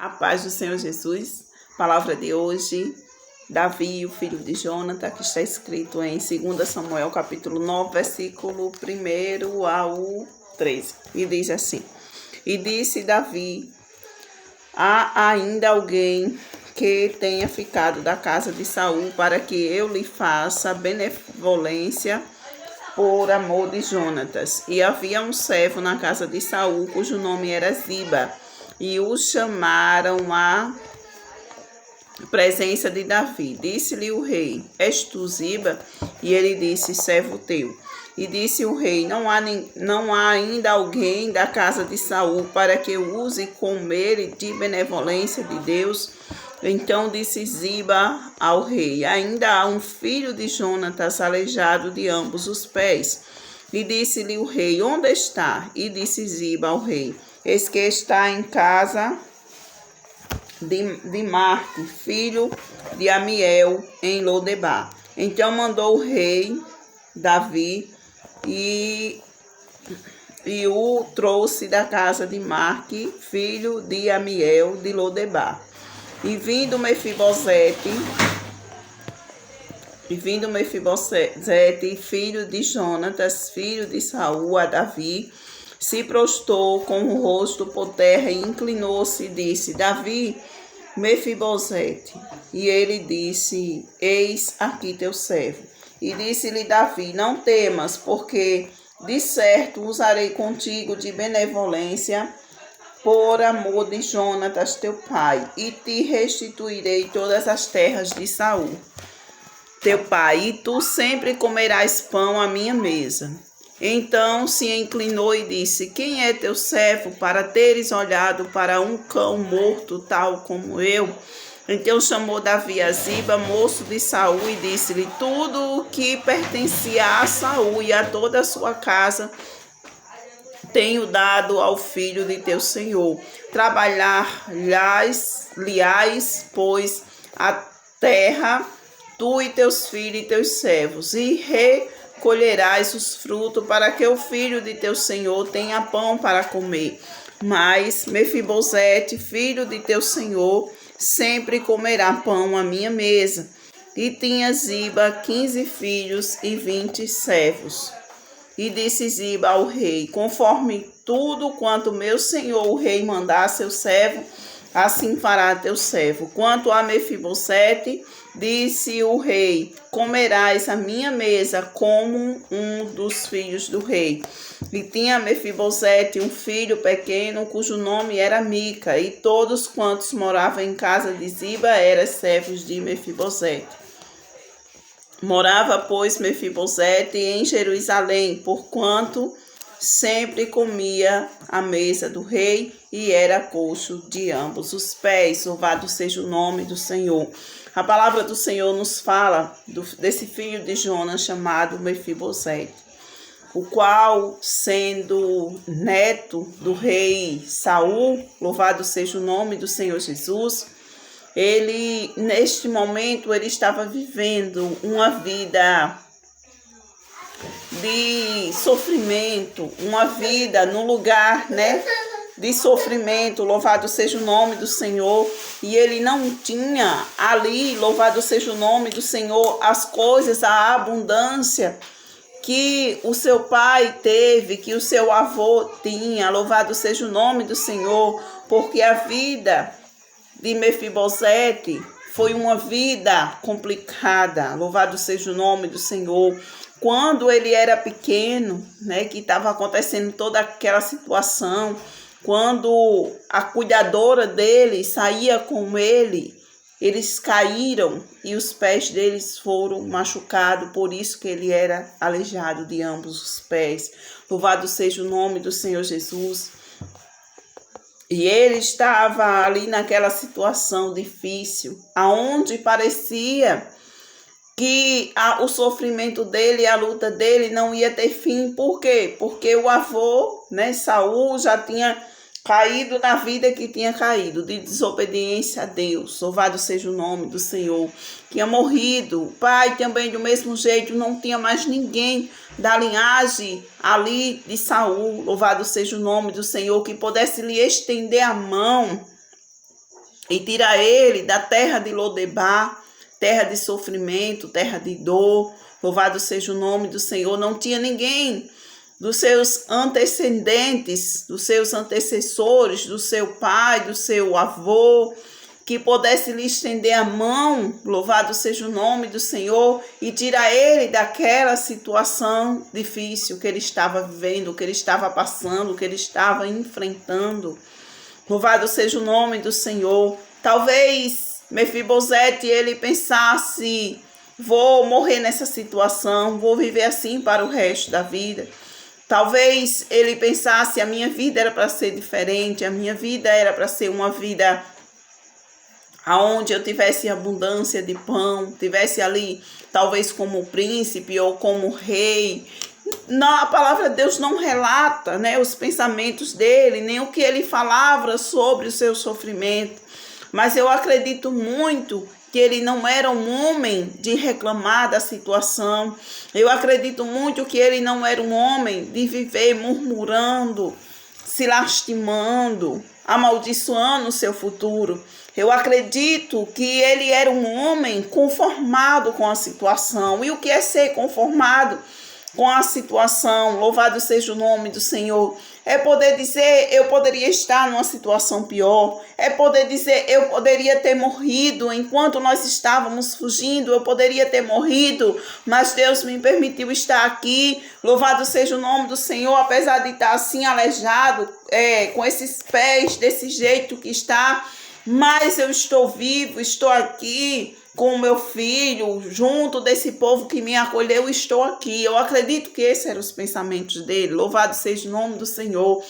A paz do Senhor Jesus. Palavra de hoje, Davi, o filho de Jonathan, que está escrito em 2 Samuel, capítulo 9, versículo 1 ao 13. E diz assim: E disse Davi: há ainda alguém que tenha ficado da casa de Saul para que eu lhe faça benevolência por amor de Jonatas. E havia um servo na casa de Saul, cujo nome era Ziba, e o chamaram à presença de Davi. Disse-lhe o rei: És tu Ziba? E ele disse: servo teu. E disse o rei: não há ainda alguém da casa de Saul para que eu use com ele de benevolência de Deus? Então disse Ziba ao rei: ainda há um filho de Jonatas aleijado de ambos os pés. E disse-lhe o rei: onde está? E disse Ziba ao rei: eis que está em casa de Marte, filho de Amiel, em Lodebar. Então mandou o rei Davi e o trouxe da casa de Marque, filho de Amiel, de Lodebar. E vindo Mefibosete, filho de Jonatas, filho de Saul, a Davi, se prostrou com o rosto por terra e inclinou-se e disse: Davi, Mefibosete. E ele disse: eis aqui teu servo. E disse-lhe Davi: não temas, porque de certo usarei contigo de benevolência por amor de Jonatas teu pai, e te restituirei todas as terras de Saul teu pai, e tu sempre comerás pão à minha mesa. Então se inclinou e disse: quem é teu servo para teres olhado para um cão morto tal como eu? Então chamou Davi a Ziba, moço de Saul, e disse-lhe: tudo o que pertencia a Saul e a toda a sua casa tenho dado ao filho de teu senhor. Trabalhar-lhes, pois, a terra, tu e teus filhos e teus servos, e recolherás os frutos para que o filho de teu senhor tenha pão para comer. Mas Mefibosete, filho de teu senhor, sempre comerá pão à minha mesa. E tinha Ziba 15 filhos e 20 servos. E disse Ziba ao rei: conforme tudo quanto meu senhor o rei mandar a seu servo, assim fará teu servo. Quanto a Mefibosete, disse o rei: comerás à minha mesa como um dos filhos do rei. E tinha Mefibosete um filho pequeno, cujo nome era Mica, e todos quantos moravam em casa de Ziba eram servos de Mefibosete. Morava, pois, Mefibosete em Jerusalém, porquanto sempre comia à mesa do rei e era coxo de ambos os pés. Louvado seja o nome do Senhor. A palavra do Senhor nos fala desse filho de Jonas chamado Mefibosete, o qual, sendo neto do rei Saul, louvado seja o nome do Senhor Jesus, ele, neste momento, ele estava vivendo uma vida de sofrimento, uma vida no lugar, de sofrimento, louvado seja o nome do Senhor, e ele não tinha ali, louvado seja o nome do Senhor, as coisas, a abundância que o seu pai teve, que o seu avô tinha, louvado seja o nome do Senhor, porque a vida de Mefibosete foi uma vida complicada, louvado seja o nome do Senhor. Quando ele era pequeno, que estava acontecendo toda aquela situação, quando a cuidadora dele saía com ele, eles caíram e os pés deles foram machucados, por isso que ele era aleijado de ambos os pés. Louvado seja o nome do Senhor Jesus. E ele estava ali naquela situação difícil, aonde parecia que o sofrimento dele, a luta dele não ia ter fim. Por quê? Porque o avô, Saul, já tinha caído na vida que tinha caído, de desobediência a Deus. Louvado seja o nome do Senhor. Tinha morrido. O pai também, do mesmo jeito, não tinha mais ninguém da linhagem ali de Saul. Louvado seja o nome do Senhor, que pudesse lhe estender a mão e tira ele da terra de Lodebar, terra de sofrimento, terra de dor. Louvado seja o nome do Senhor. Não tinha ninguém dos seus antecedentes, dos seus antecessores, do seu pai, do seu avô, que pudesse lhe estender a mão, louvado seja o nome do Senhor, e tirar ele daquela situação difícil que ele estava vivendo, que ele estava passando, que ele estava enfrentando. Louvado seja o nome do Senhor. Talvez Mefibosete, ele pensasse: vou morrer nessa situação, vou viver assim para o resto da vida. Talvez ele pensasse: a minha vida era para ser diferente, a minha vida era para ser uma vida aonde eu tivesse abundância de pão, tivesse ali talvez como príncipe ou como rei. Não, a palavra de Deus não relata, né, os pensamentos dele, nem o que ele falava sobre o seu sofrimento. Mas eu acredito muito que ele não era um homem de reclamar da situação. Eu acredito muito que ele não era um homem de viver murmurando, se lastimando, amaldiçoando o seu futuro. Eu acredito que ele era um homem conformado com a situação. E o que é ser conformado com a situação? Louvado seja o nome do Senhor. É poder dizer: eu poderia estar numa situação pior. É poder dizer: eu poderia ter morrido enquanto nós estávamos fugindo. Eu poderia ter morrido, mas Deus me permitiu estar aqui. Louvado seja o nome do Senhor. Apesar de estar assim aleijado, com esses pés desse jeito que está, mas eu estou vivo, estou aqui com o meu filho, junto desse povo que me acolheu, estou aqui. Eu acredito que esses eram os pensamentos dele. Louvado seja o nome do Senhor.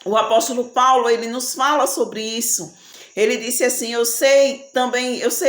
O apóstolo Paulo, ele nos fala sobre isso. Ele disse assim: eu sei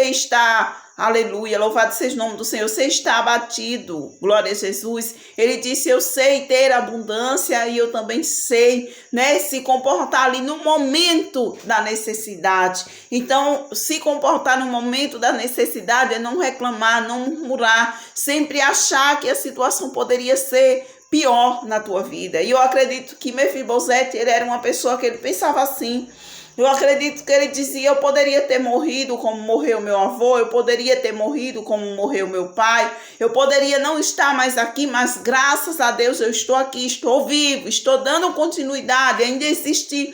estar, aleluia, louvado seja o nome do Senhor, eu sei estar abatido, glória a Jesus. Ele disse: eu sei ter abundância e eu também sei, né, se comportar ali no momento da necessidade. Então, se comportar no momento da necessidade é não reclamar, não murmurar, sempre achar que a situação poderia ser pior na tua vida. E eu acredito que Mefibosete, ele era uma pessoa que ele pensava assim. Eu acredito que ele dizia: eu poderia ter morrido como morreu meu avô, eu poderia ter morrido como morreu meu pai, eu poderia não estar mais aqui, mas graças a Deus eu estou aqui, estou vivo, estou dando continuidade, ainda existe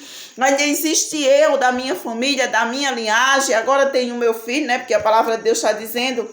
eu da minha família, da minha linhagem, agora tenho meu filho, né? Porque a palavra de Deus está dizendo.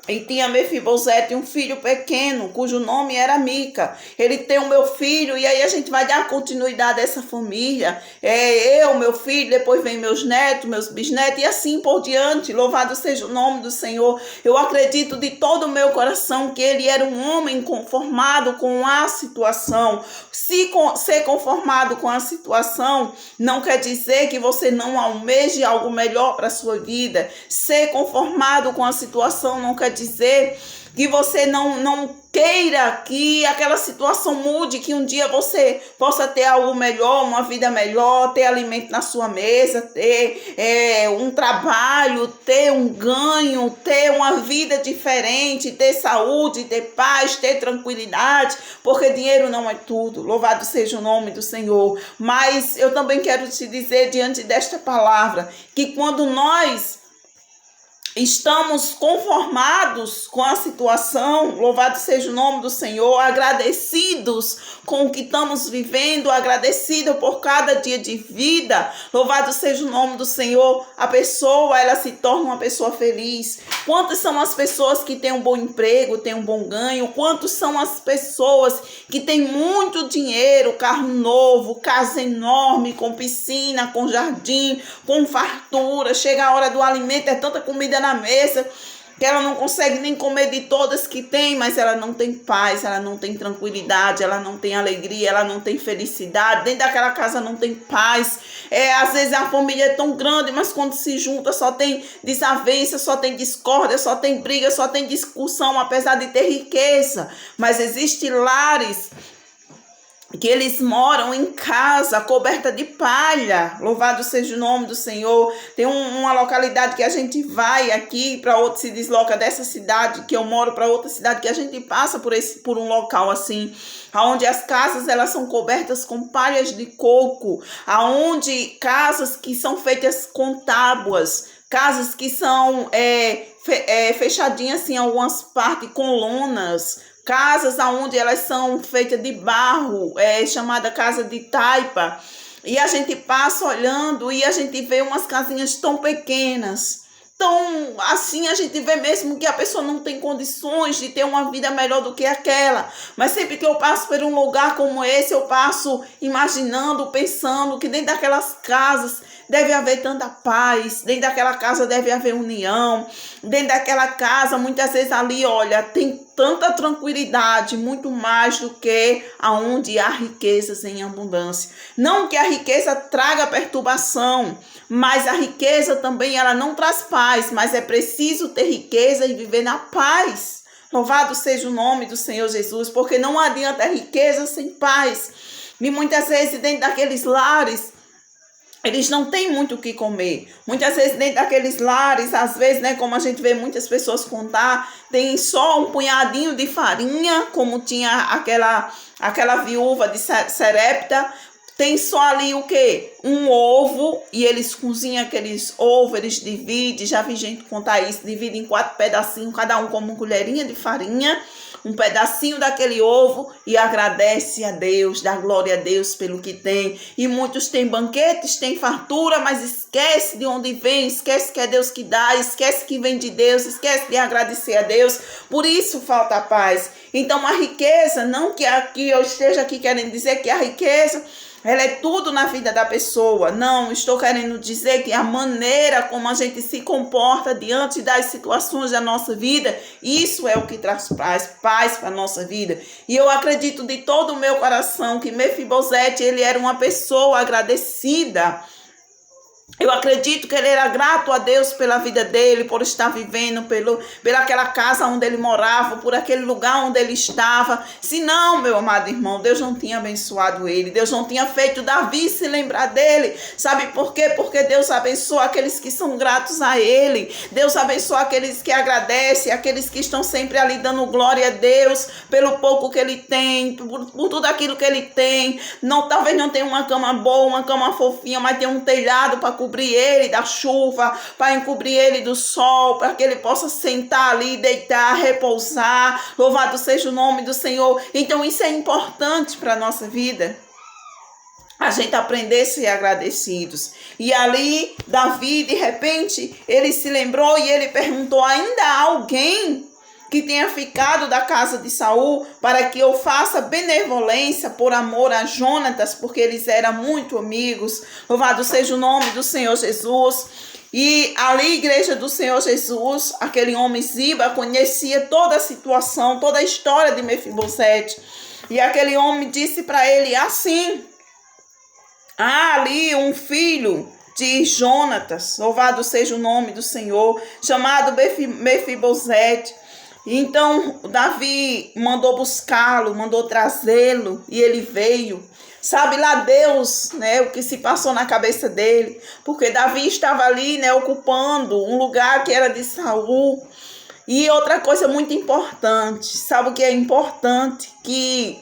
E tinha Mefibosete um filho pequeno, cujo nome era Mica. Ele tem o meu filho, e aí a gente vai dar continuidade a essa família. Eu, meu filho, depois vem meus netos, meus bisnetos, e assim por diante. Louvado seja o nome do Senhor. Eu acredito de todo o meu coração que ele era um homem conformado com a situação. Ser conformado com a situação não quer dizer que você não almeje algo melhor para a sua vida. Ser conformado com a situação não quer dizer que você não queira que aquela situação mude, que um dia você possa ter algo melhor, uma vida melhor, ter alimento na sua mesa, ter um trabalho, ter um ganho, ter uma vida diferente, ter saúde, ter paz, ter tranquilidade, porque dinheiro não é tudo. Louvado seja o nome do Senhor. Mas eu também quero te dizer, diante desta palavra, que quando nós estamos conformados com a situação, louvado seja o nome do Senhor, agradecidos com o que estamos vivendo, agradecido por cada dia de vida, louvado seja o nome do Senhor, a pessoa, ela se torna uma pessoa feliz. Quantas são as pessoas que têm um bom emprego, têm um bom ganho? Quantas são as pessoas que têm muito dinheiro, carro novo, casa enorme, com piscina, com jardim, com fartura, chega a hora do alimento, é tanta comida na mesa que ela não consegue nem comer de todas que tem, mas ela não tem paz, ela não tem tranquilidade, ela não tem alegria, ela não tem felicidade, dentro daquela casa não tem paz. Às vezes a família é tão grande, mas quando se junta só tem desavença, só tem discórdia, só tem briga, só tem discussão, apesar de ter riqueza. Mas existem lares que eles moram em casa coberta de palha. Louvado seja o nome do Senhor. Tem uma localidade que a gente vai aqui para outra, se desloca dessa cidade que eu moro para outra cidade, que a gente passa por um local assim, aonde as casas elas são cobertas com palhas de coco, aonde casas que são feitas com tábuas, casas que são fechadinhas assim, algumas partes com lonas, casas onde elas são feitas de barro, chamada casa de taipa. E a gente passa olhando e a gente vê umas casinhas tão pequenas. Então, assim, a gente vê mesmo que a pessoa não tem condições de ter uma vida melhor do que aquela. Mas sempre que eu passo por um lugar como esse, eu passo imaginando, pensando que dentro daquelas casas deve haver tanta paz, dentro daquela casa deve haver união, dentro daquela casa, muitas vezes ali, olha, tem tanta tranquilidade, muito mais do que aonde há riquezas em abundância. Não que a riqueza traga perturbação, mas a riqueza também ela não traz paz, mas é preciso ter riqueza e viver na paz. Louvado seja o nome do Senhor Jesus, porque não adianta riqueza sem paz. E muitas vezes dentro daqueles lares, eles não têm muito o que comer. Muitas vezes dentro daqueles lares, às vezes, né, como a gente vê muitas pessoas contar, tem só um punhadinho de farinha, como tinha aquela viúva de Sarepta. Tem só ali o quê? Um ovo, e eles cozinham aqueles ovos, eles dividem, já vi gente contar isso, dividem em 4 pedacinhos, cada um com uma colherinha de farinha, um pedacinho daquele ovo, e agradece a Deus, dá glória a Deus pelo que tem. E muitos têm banquetes, têm fartura, mas esquece de onde vem, esquece que é Deus que dá, esquece que vem de Deus, esquece de agradecer a Deus, por isso falta a paz. Então a riqueza, não que aqui eu esteja aqui querendo dizer que a riqueza ela é tudo na vida da pessoa. Não, estou querendo dizer que a maneira como a gente se comporta diante das situações da nossa vida, isso é o que traz paz para a nossa vida. E eu acredito de todo o meu coração que Mefibosete, ele era uma pessoa agradecida. Eu acredito que ele era grato a Deus pela vida dele, por estar vivendo, pelaquela casa onde ele morava, por aquele lugar onde ele estava. Se não, meu amado irmão, Deus não tinha abençoado ele, Deus não tinha feito Davi se lembrar dele. Sabe por quê? Porque Deus abençoa aqueles que são gratos a ele. Deus abençoa aqueles que agradecem, aqueles que estão sempre ali dando glória a Deus pelo pouco que ele tem, por tudo aquilo que ele tem. Não, talvez não tenha uma cama boa, uma cama fofinha, mas tem um telhado para cobrir ele da chuva, para encobrir ele do sol, para que ele possa sentar ali, deitar, repousar. Louvado seja o nome do Senhor. Então isso é importante para a nossa vida, a gente aprender a ser agradecidos. E ali Davi, de repente, ele se lembrou e ele perguntou: ainda há alguém que tenha ficado da casa de Saul para que eu faça benevolência por amor a Jonatas, porque eles eram muito amigos. Louvado seja o nome do Senhor Jesus. E ali, igreja do Senhor Jesus, aquele homem Ziba conhecia toda a situação, toda a história de Mefibosete. E aquele homem disse para ele assim: há ali um filho de Jonatas, louvado seja o nome do Senhor, chamado Mefibosete. Então Davi mandou buscá-lo, mandou trazê-lo, e ele veio. Sabe lá Deus, né, o que se passou na cabeça dele, porque Davi estava ali, né, ocupando um lugar que era de Saul. E outra coisa muito importante, sabe o que é importante? Que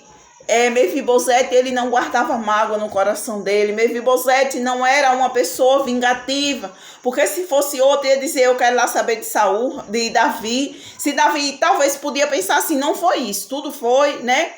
Mefibosete, ele não guardava mágoa no coração dele. Mefibosete não era uma pessoa vingativa, porque se fosse outro ia dizer: eu quero lá saber de Saul, de Davi. Se Davi talvez podia pensar assim: não foi isso, tudo foi, né,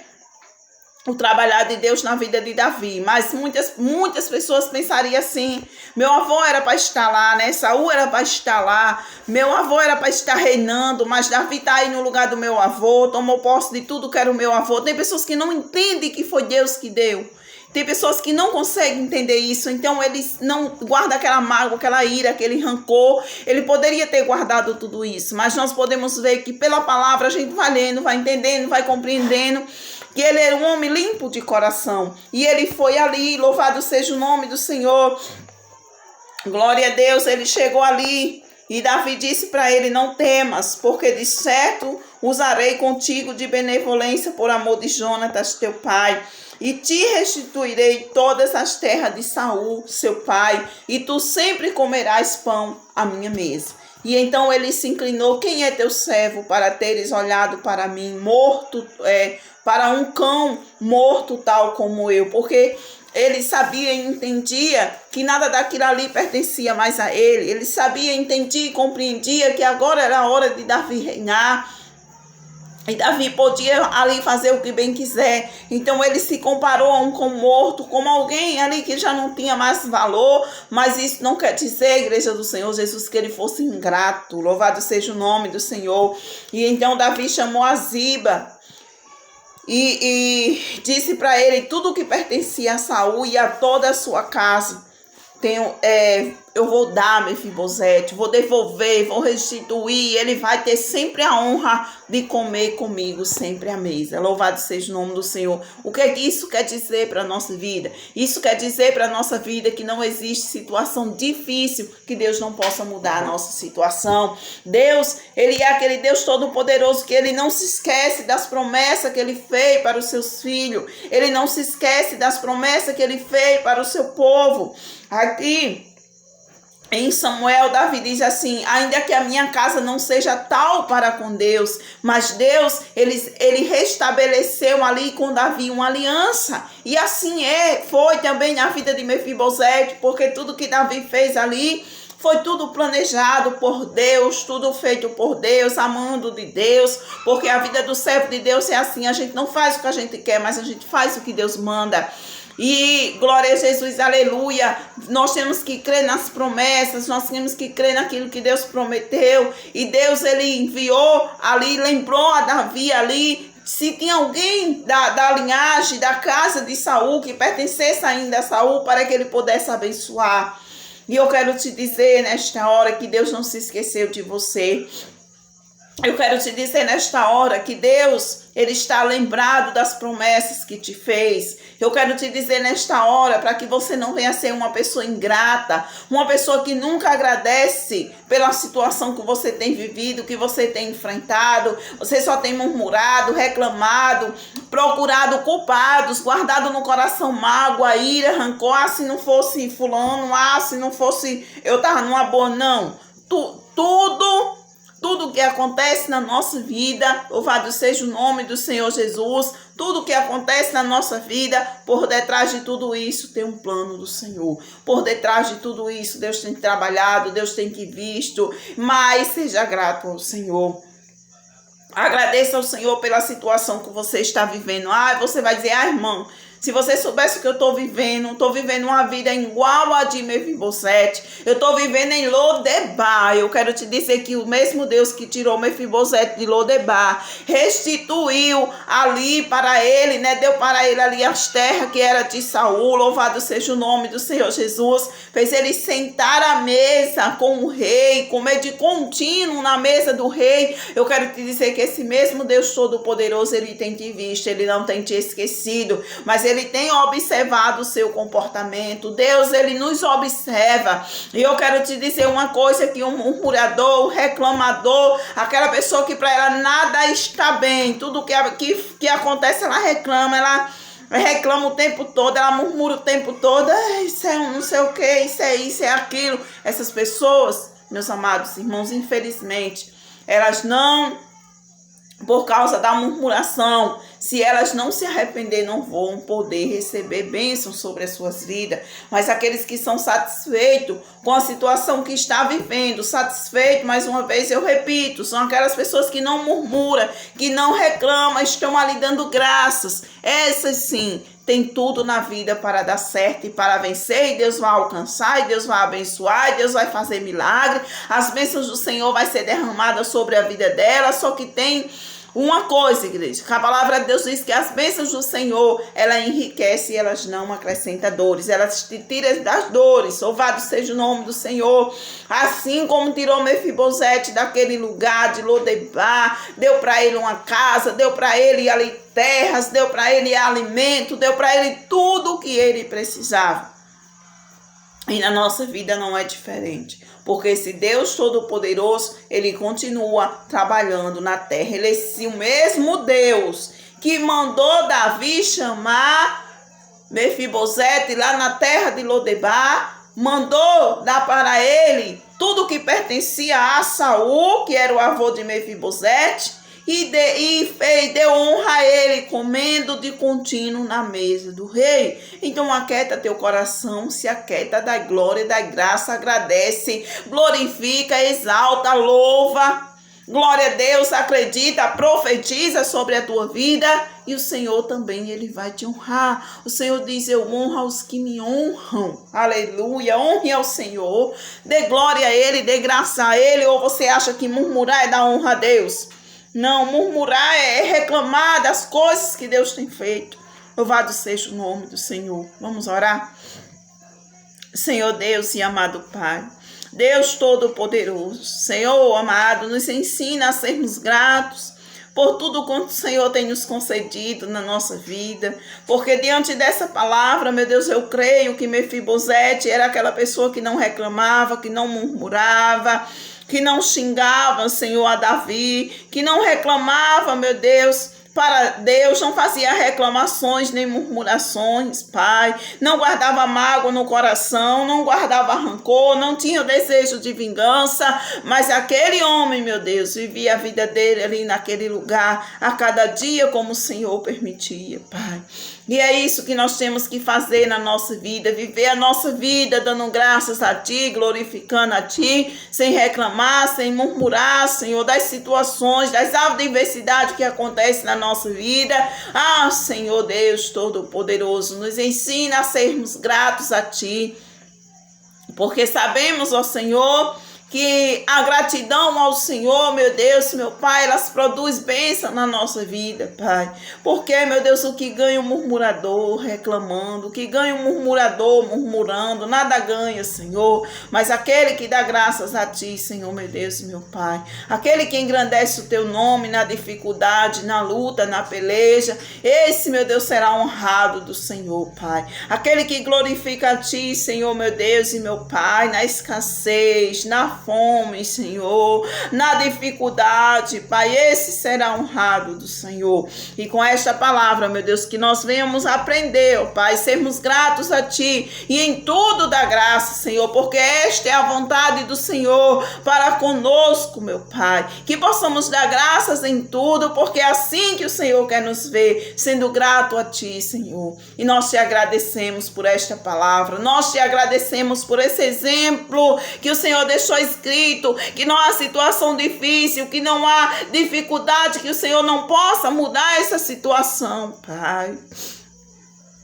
o trabalhar de Deus na vida de Davi. Mas muitas pessoas pensariam assim: meu avô era para estar lá, né? Saul era para estar lá, meu avô era para estar reinando, mas Davi está aí no lugar do meu avô, tomou posse de tudo que era o meu avô. Tem pessoas que não entendem que foi Deus que deu. Tem pessoas que não conseguem entender isso, então eles não guardam aquela mágoa, aquela ira, aquele rancor. Ele poderia ter guardado tudo isso, mas nós podemos ver que pela palavra a gente vai lendo, vai entendendo, vai compreendendo que ele era um homem limpo de coração. E ele foi ali, louvado seja o nome do Senhor. Glória a Deus, ele chegou ali e Davi disse para ele: não temas, porque de certo usarei contigo de benevolência por amor de Jonatas teu pai. e te restituirei todas as terras de Saul, seu pai, e tu sempre comerás pão à minha mesa. E então ele se inclinou: quem é teu servo para teres olhado para mim, morto, para um cão morto tal como eu? Porque ele sabia e entendia que nada daquilo ali pertencia mais a ele. Ele sabia, entendia e compreendia que agora era a hora de Davi reinar. E Davi podia ali fazer o que bem quiser. Então ele se comparou a um cão morto, como alguém ali que já não tinha mais valor. Mas isso não quer dizer, igreja do Senhor Jesus, que ele fosse ingrato. Louvado seja o nome do Senhor. E então Davi chamou a Ziba e disse para ele tudo o que pertencia a Saul e a toda a sua casa. Eu vou dar Mefibosete, vou devolver, vou restituir. Ele vai ter sempre a honra de comer comigo sempre à mesa. Louvado seja o nome do Senhor. O que isso quer dizer para a nossa vida? Isso quer dizer para a nossa vida que não existe situação difícil que Deus não possa mudar a nossa situação. Deus, Ele é aquele Deus todo-poderoso que Ele não se esquece das promessas que Ele fez para os seus filhos. Ele não se esquece das promessas que Ele fez para o seu povo. Aqui em Samuel, Davi diz assim: ainda que a minha casa não seja tal para com Deus, mas Deus, ele restabeleceu ali com Davi uma aliança. E assim foi também na vida de Mefibosete, porque tudo que Davi fez ali foi tudo planejado por Deus, tudo feito por Deus, amando de Deus, porque a vida do servo de Deus é assim: a gente não faz o que a gente quer, mas a gente faz o que Deus manda. E glória a Jesus, aleluia. Nós temos que crer nas promessas, nós temos que crer naquilo que Deus prometeu. E Deus, ele enviou ali, lembrou a Davi ali, se tinha alguém da linhagem, da casa de Saul, que pertencesse ainda a Saul, para que ele pudesse abençoar. E eu quero te dizer nesta hora que Deus não se esqueceu de você. Eu quero te dizer nesta hora que Deus, ele está lembrado das promessas que te fez. Eu quero te dizer nesta hora para que você não venha ser uma pessoa ingrata, uma pessoa que nunca agradece pela situação que você tem vivido, que você tem enfrentado. Você só tem murmurado, reclamado, procurado culpados, guardado no coração mágoa, ira, rancor. Se não fosse fulano, se não fosse eu tava numa boa. Não, tudo que acontece na nossa vida, louvado seja o nome do Senhor Jesus, tudo que acontece na nossa vida, por detrás de tudo isso tem um plano do Senhor. Por detrás de tudo isso, Deus tem trabalhado, Deus tem que visto, mas seja grato ao Senhor. Agradeça ao Senhor pela situação que você está vivendo. Você vai dizer: irmão, se você soubesse o que eu estou vivendo uma vida igual a de Mefibosete. Eu estou vivendo em Lodebar. Eu quero te dizer que o mesmo Deus que tirou Mefibosete de Lodebar, restituiu ali para ele, deu para ele ali as terras que era de Saul. Louvado seja o nome do Senhor Jesus. Fez ele sentar à mesa com o rei, comer de contínuo na mesa do rei. Eu quero te dizer que esse mesmo Deus todo-poderoso, ele tem te visto, ele não tem te esquecido, mas ele tem observado o seu comportamento. Deus, ele nos observa. E eu quero te dizer uma coisa, que um murmurador, um reclamador, aquela pessoa que para ela nada está bem, tudo que acontece ela reclama o tempo todo, ela murmura o tempo todo: isso é um não sei o que, isso é isso, é aquilo. Essas pessoas, meus amados irmãos, infelizmente, elas não, por causa da murmuração, se elas não se arrepender, não vão poder receber bênçãos sobre as suas vidas. Mas aqueles que são satisfeitos com a situação que está vivendo, satisfeitos, mais uma vez eu repito, são aquelas pessoas que não murmuram, que não reclamam, estão ali dando graças. Essas sim tem tudo na vida para dar certo e para vencer, e Deus vai alcançar, e Deus vai abençoar, e Deus vai fazer milagre. As bênçãos do Senhor vai ser derramadas sobre a vida dela. Só que tem uma coisa, igreja, que a palavra de Deus diz que as bênçãos do Senhor, ela enriquece e elas não acrescentam dores, elas te tiram das dores. Louvado seja o nome do Senhor. Assim como tirou Mefibosete daquele lugar de Lodebar, deu para ele uma casa, deu para ele ali terras, deu para ele alimento, deu para ele tudo o que ele precisava. E na nossa vida não é diferente. Porque esse Deus Todo-Poderoso, ele continua trabalhando na terra. Ele é o mesmo Deus que mandou Davi chamar Mefibosete, lá na terra de Lodebar, mandou dar para ele tudo que pertencia a Saul, que era o avô de Mefibosete, e deu honra a ele, comendo de contínuo na mesa do rei. Então aquieta teu coração, se aquieta, dá glória, dá graça, agradece, glorifica, exalta, louva. Glória a Deus, acredita, profetiza sobre a tua vida e o Senhor também, Ele vai te honrar. O Senhor diz, eu honro aos que me honram. Aleluia, honre ao Senhor, dê glória a Ele, dê graça a Ele. Ou você acha que murmurar é dar honra a Deus? Não, murmurar é reclamar das coisas que Deus tem feito. Louvado seja o nome do Senhor. Vamos orar? Senhor Deus e amado Pai, Deus Todo-Poderoso, Senhor amado, nos ensina a sermos gratos por tudo quanto o Senhor tem nos concedido na nossa vida, porque diante dessa palavra, meu Deus, eu creio que Mefibosete era aquela pessoa que não reclamava, que não murmurava, que não xingava, Senhor, a Davi, que não reclamava, meu Deus, para Deus, não fazia reclamações nem murmurações, Pai, não guardava mágoa no coração, não guardava rancor, não tinha o desejo de vingança, mas aquele homem, meu Deus, vivia a vida dele ali naquele lugar, a cada dia como o Senhor permitia, Pai. E é isso que nós temos que fazer na nossa vida, viver a nossa vida dando graças a Ti, glorificando a Ti, sem reclamar, sem murmurar, Senhor, das situações, das adversidades que acontecem na nossa vida. Ah, Senhor Deus Todo-Poderoso, nos ensina a sermos gratos a Ti, porque sabemos, ó Senhor, que a gratidão ao Senhor, meu Deus, meu Pai, elas produzem bênção na nossa vida, Pai. Porque, meu Deus, o que ganha o murmurador reclamando, o que ganha o murmurador murmurando, nada ganha, Senhor. Mas aquele que dá graças a Ti, Senhor, meu Deus, meu Pai. Aquele que engrandece o Teu nome na dificuldade, na luta, na peleja, esse, meu Deus, será honrado do Senhor, Pai. Aquele que glorifica a Ti, Senhor, meu Deus e meu Pai, na escassez, na fome, Senhor, na dificuldade, Pai, esse será honrado do Senhor. E com esta palavra, meu Deus, que nós venhamos aprender, ó Pai, sermos gratos a Ti e em tudo dá graça, Senhor, porque esta é a vontade do Senhor para conosco, meu Pai, que possamos dar graças em tudo, porque é assim que o Senhor quer nos ver, sendo grato a Ti, Senhor. E nós Te agradecemos por esta palavra, nós Te agradecemos por esse exemplo que o Senhor deixou escrito, que não há situação difícil, que não há dificuldade, que o Senhor não possa mudar essa situação, Pai.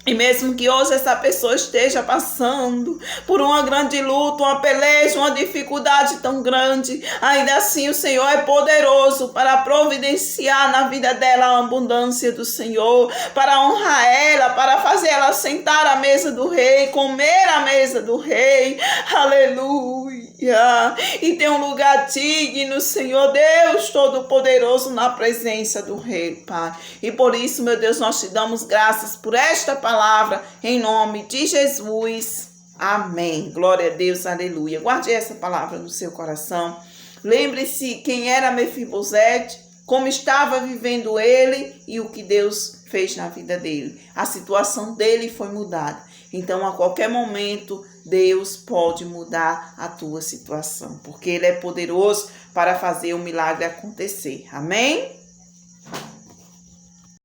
E mesmo que hoje essa pessoa esteja passando por uma grande luta, uma peleja, uma dificuldade tão grande, ainda assim o Senhor é poderoso para providenciar na vida dela a abundância do Senhor, para honrar ela, para fazer ela sentar à mesa do rei, comer à mesa do rei. Aleluia! E ter um lugar digno, Senhor Deus Todo-Poderoso, na presença do Rei, Pai. E por isso, meu Deus, nós Te damos graças por esta palavra, em nome de Jesus. Amém. Glória a Deus, aleluia. Guarde essa palavra no seu coração. Lembre-se quem era Mefibosete, como estava vivendo ele e o que Deus fez na vida dele. A situação dele foi mudada. Então, a qualquer momento, Deus pode mudar a tua situação, porque Ele é poderoso para fazer o milagre acontecer. Amém?